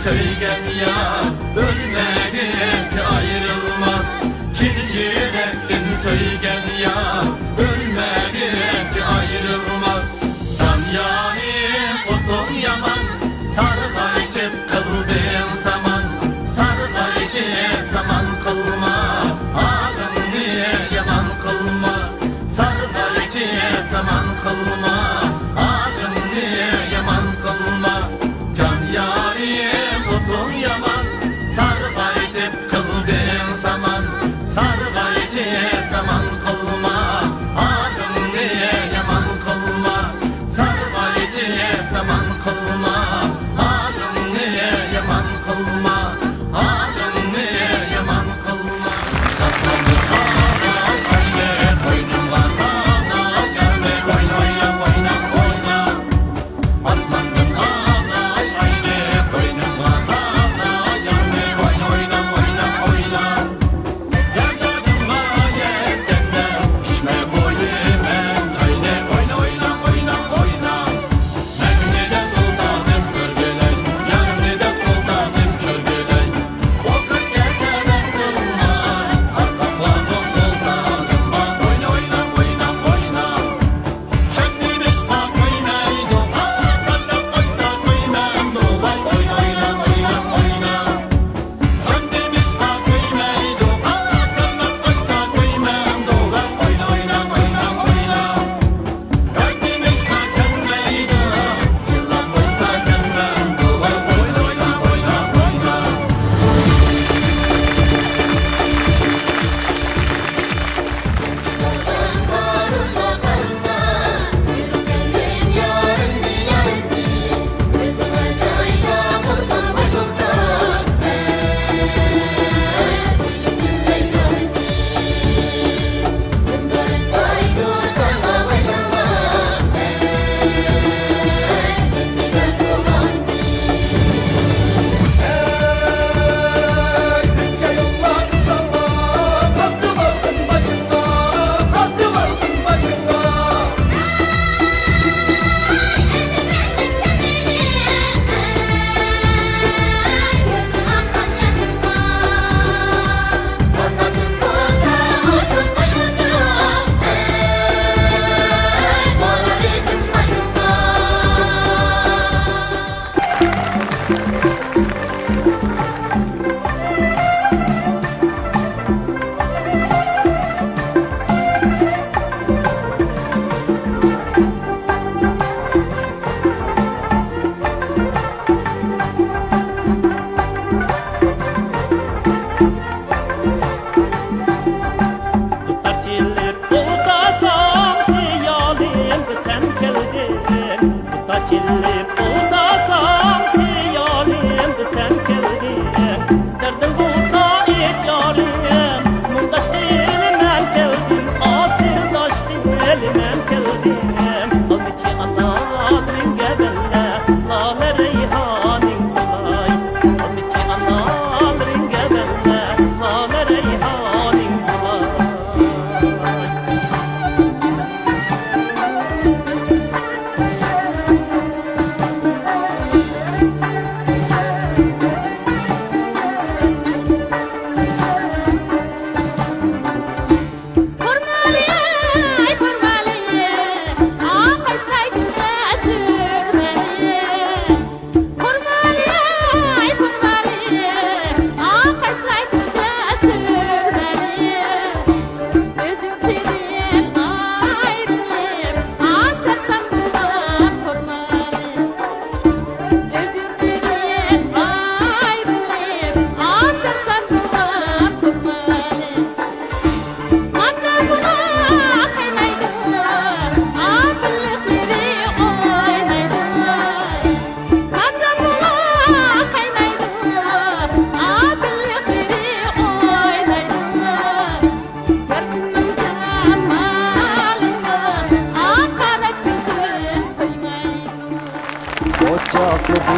Söygen ya ölmedikçe ayrılmaz. Çin yürekten söygen ya ölmedikçe ayrılmaz. Can yarim otun yaman, sargaydıp kıldığın zaman, sargaydıp zaman kılma, ağını yaman kılma, sargaydıp zaman kılma, ağını yaman kılma. Can yarim otun yaman, sargaydıp kıldığın zaman, sargaydıp zaman kılma.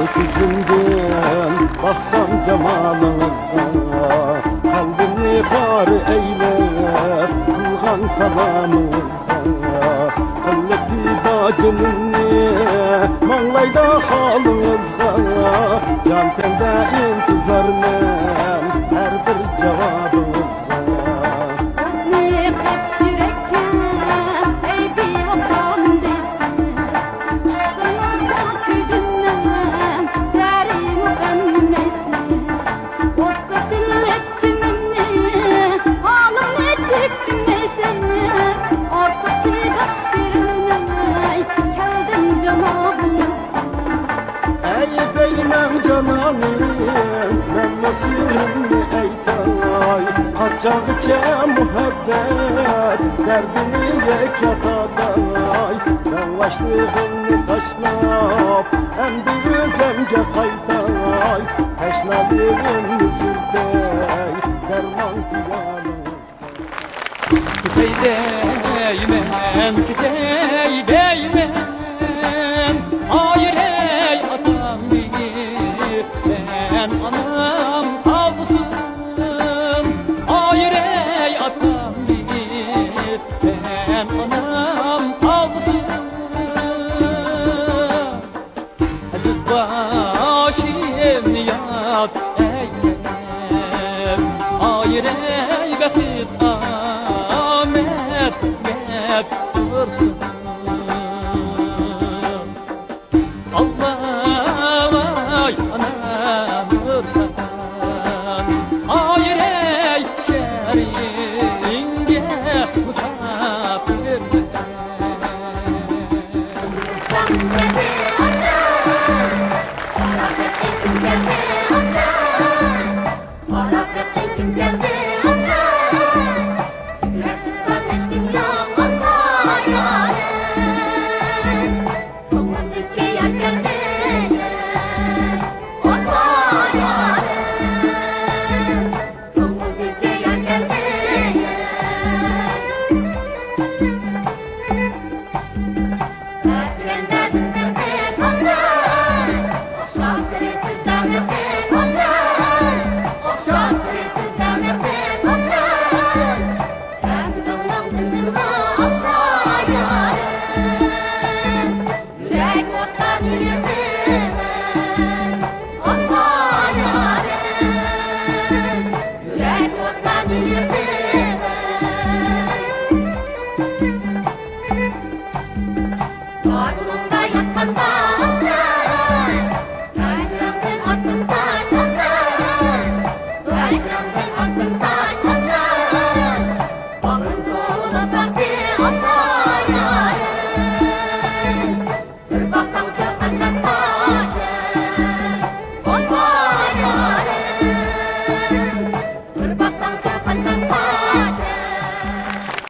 Gökyüzünden baksam cemalınızda, kalbimi bari eylep kılgan salamınızda. Kallepi bacınınni manglayda halınızda, can tende intizar men her bir cevabınızda. Ne hep yürekle ey bir vatan destin, aşkınızda küydümden zerrin ömmestin. Okka sillet cinimni halım ne çekmeseniz, orta çiğdaş birine keldim canabınızda. Ey benim cananım, ben nasirimni eytay, kaçakça muhabbet derdini yek yataday. Ben başlığımni taşlap endi özemge kaytay, teşnalirimni sürdey derman piyanım. Gidey değmen, gidey değmen. Hayır ey atam ben anam avlusun. Hayır ey atam ben anam avlusun. Aziz başım yad eylem. Hayır ey bekit Ahmet hep dursun. Allah ay anam hayır ey şerif.